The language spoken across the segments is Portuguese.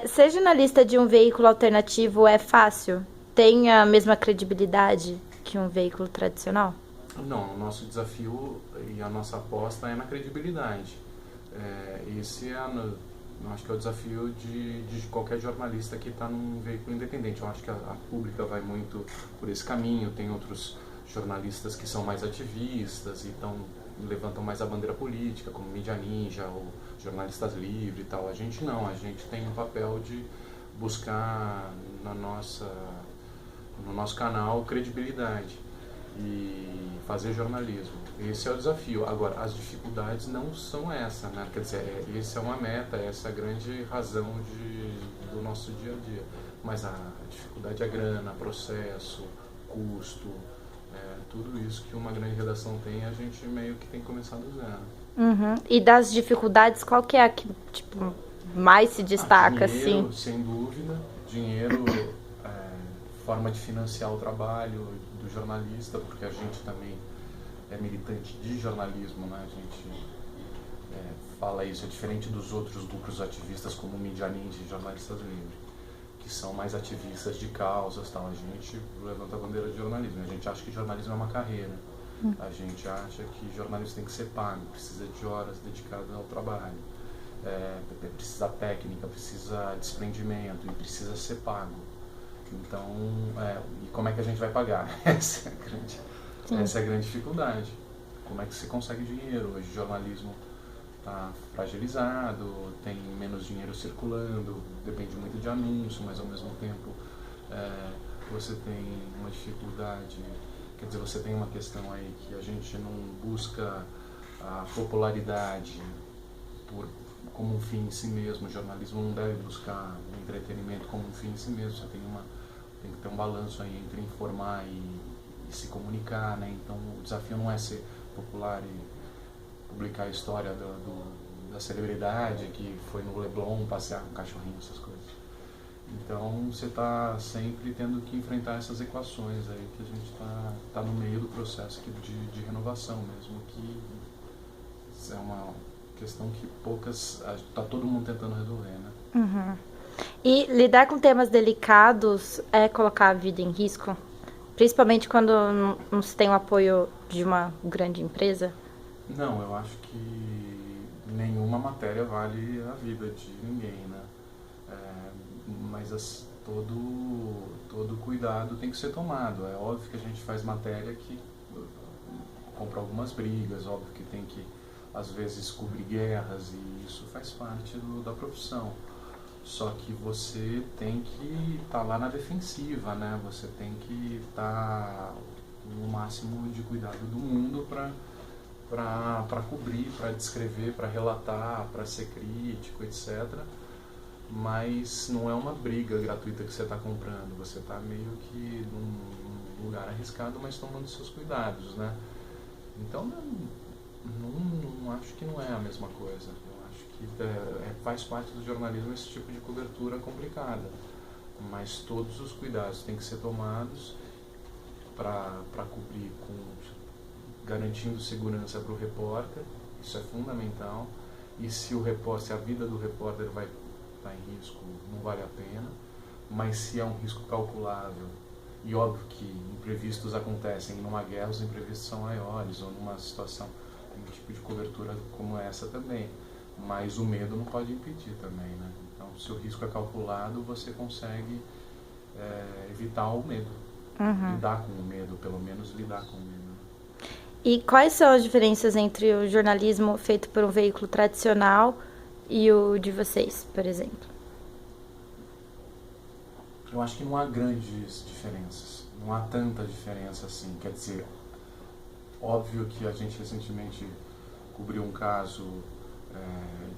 Ser jornalista de um veículo alternativo é fácil? Tem a mesma credibilidade que um veículo tradicional? Não, o nosso desafio e a nossa aposta é na credibilidade. Esse eu acho que é o desafio de qualquer jornalista que está num veículo independente. Eu acho que a Pública vai muito por esse caminho, tem outros jornalistas que são mais ativistas e levantam mais a bandeira política, como Mídia Ninja ou Jornalistas Livres e tal. A gente não, a gente tem um papel de buscar no nosso canal credibilidade e fazer jornalismo. Esse é o desafio. Agora, as dificuldades não são essa, né? Quer dizer, essa é uma meta, essa é a grande razão do nosso dia a dia. Mas a dificuldade é grana, processo, custo, tudo isso que uma grande redação tem, a gente meio que tem que começar do zero. Uhum. E das dificuldades, qual que é a que tipo, mais se destaca? Dinheiro, Assim? sem dúvida. Dinheiro, forma de financiar o trabalho do jornalista, porque a gente também é militante de jornalismo, né? A gente fala isso, é diferente dos outros grupos ativistas como o Mídia Ninja e Jornalistas Livres, que são mais ativistas de causas, tal. A gente levanta a bandeira de jornalismo. A gente acha que jornalismo é uma carreira. A gente acha que jornalismo tem que ser pago, precisa de horas dedicadas ao trabalho. Precisa técnica, precisa desprendimento e precisa ser pago. Então, e como é que a gente vai pagar? Essa é a grande dificuldade. Como é que se consegue dinheiro? Hoje o jornalismo está fragilizado, tem menos dinheiro circulando, depende muito de anúncio, mas ao mesmo tempo você tem uma dificuldade, quer dizer, você tem uma questão aí que a gente não busca a popularidade como um fim em si mesmo. O jornalismo não deve buscar o entretenimento como um fim em si mesmo. Você tem que ter um balanço aí entre informar e se comunicar, né? Então o desafio não é ser popular e publicar a história da celebridade que foi no Leblon passear com um cachorrinho, essas coisas. Então você está sempre tendo que enfrentar essas equações aí que a gente tá no meio do processo aqui de renovação mesmo, que é uma questão que está todo mundo tentando resolver, né? Uhum. E lidar com temas delicados é colocar a vida em risco? Principalmente quando não se tem o apoio de uma grande empresa? Não, eu acho que nenhuma matéria vale a vida de ninguém, né? Mas todo cuidado tem que ser tomado. É óbvio que a gente faz matéria que compra algumas brigas, óbvio que tem que, às vezes, cobrir guerras, e isso faz parte da profissão. Só que você tem que estar lá na defensiva, né? Você tem que estar no máximo de cuidado do mundo para cobrir, para descrever, para relatar, para ser crítico, etc. Mas não é uma briga gratuita que você está comprando. Você está meio que num lugar arriscado, mas tomando seus cuidados, né? Então, não acho que não é a mesma coisa. Eu acho que faz parte do jornalismo esse tipo de cobertura complicada. Mas todos os cuidados têm que ser tomados para cobrir, garantindo segurança para o repórter. Isso é fundamental. E se a vida do repórter vai estar em risco, não vale a pena. Mas se é um risco calculável, e óbvio que imprevistos acontecem, numa guerra os imprevistos são maiores, ou numa situação, um tipo de cobertura como essa também. Mas o medo não pode impedir também, né? Então, se o risco é calculado, você consegue evitar o medo. Uhum. Lidar com o medo, pelo menos lidar com o medo. E quais são as diferenças entre o jornalismo feito por um veículo tradicional e o de vocês, por exemplo? Eu acho que não há grandes diferenças. Não há tanta diferença assim. Quer dizer, óbvio que a gente recentemente cobriu um caso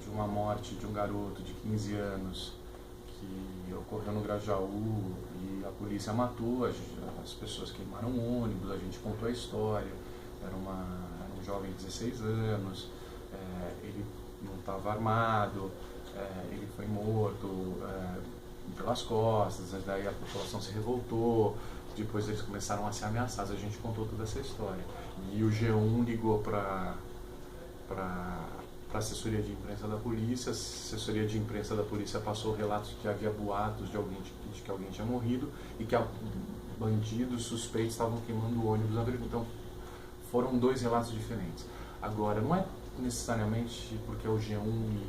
de uma morte de um garoto de 15 anos que ocorreu no Grajaú e a polícia matou, as pessoas queimaram um ônibus, a gente contou a história. Era um jovem de 16 anos, ele não estava armado, ele foi morto pelas costas, daí a população se revoltou, depois eles começaram a ser ameaçados, a gente contou toda essa história. E o G1 ligou para para a assessoria de imprensa da polícia. A assessoria de imprensa da polícia passou relatos de que havia boatos de que alguém tinha morrido e que bandidos suspeitos estavam queimando o ônibus. Então, foram 2 relatos diferentes. Agora, não é necessariamente porque é o G1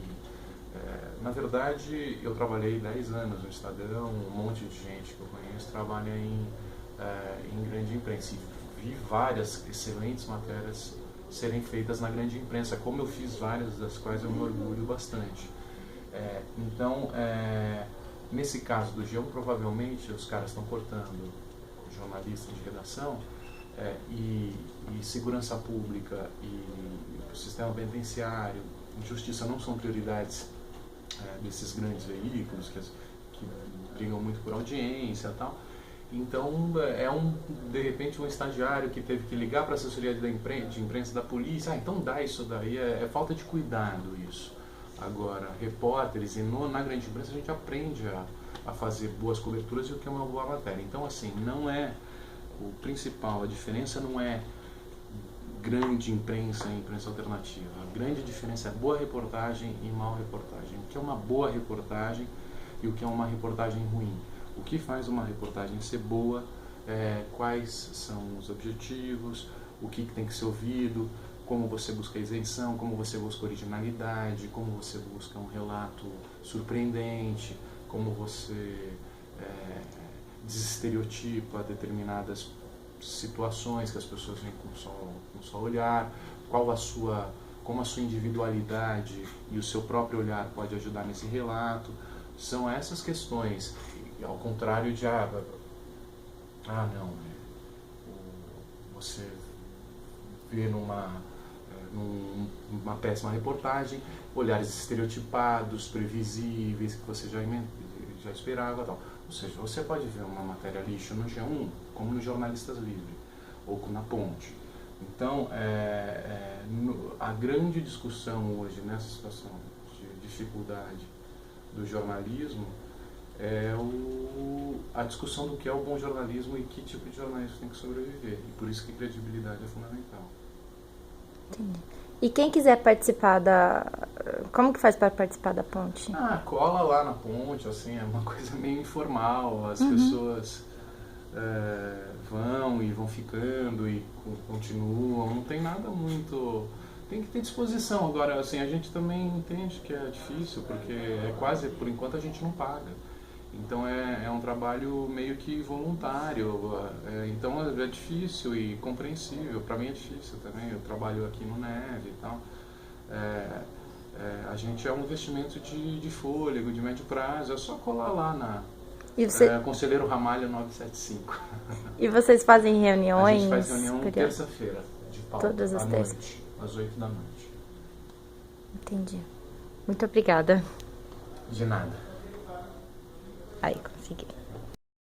na verdade, eu trabalhei 10 anos no Estadão, um monte de gente que eu conheço trabalha em grande imprensa. E vi várias excelentes matérias serem feitas na grande imprensa, como eu fiz várias das quais eu me orgulho bastante. Então, nesse caso do G1, provavelmente os caras estão cortando jornalistas de redação e segurança pública e o sistema penitenciário e justiça não são prioridades desses grandes veículos que brigam muito por audiência e tal. Então, de repente, um estagiário que teve que ligar para a assessoria de imprensa da polícia, então dá isso daí, é falta de cuidado isso. Agora, repórteres, e na grande imprensa a gente aprende a fazer boas coberturas e o que é uma boa matéria. Então, assim, não é o principal, a diferença não é grande imprensa e imprensa alternativa. A grande diferença é boa reportagem e mal reportagem. O que é uma boa reportagem e o que é uma reportagem ruim. O que faz uma reportagem ser boa, quais são os objetivos, o que tem que ser ouvido, como você busca isenção, como você busca originalidade, como você busca um relato surpreendente, como você desestereotipa determinadas situações que as pessoas veem com só olhar, como a sua individualidade e o seu próprio olhar pode ajudar nesse relato. São essas questões, ao contrário de você vê numa péssima reportagem olhares estereotipados, previsíveis, que você já esperava, tal. Ou seja, você pode ver uma matéria lixo no G1 como no Jornalistas Livre ou na Ponte. Então, a grande discussão hoje nessa situação de dificuldade do jornalismo é a discussão do que é o bom jornalismo e que tipo de jornalismo tem que sobreviver. E por isso que credibilidade é fundamental. Entendi. E quem quiser participar como que faz para participar da Ponte? Cola lá na Ponte, assim, é uma coisa meio informal, as pessoas vão ficando e continuam, não tem nada muito... Tem que ter disposição. Agora, assim, a gente também entende que é difícil, porque quase, por enquanto, a gente não paga. Então é um trabalho meio que voluntário, então é difícil e compreensível. Para mim é difícil também, eu trabalho aqui no NEV e tal. A gente é um investimento de fôlego, de médio prazo, é só colar lá Conselheiro Ramalho 975. E vocês fazem reuniões? A gente faz reunião terça-feira, de pauta, todas as terças? Às 8 da noite. Entendi. Muito obrigada. De nada. Aí, consegui.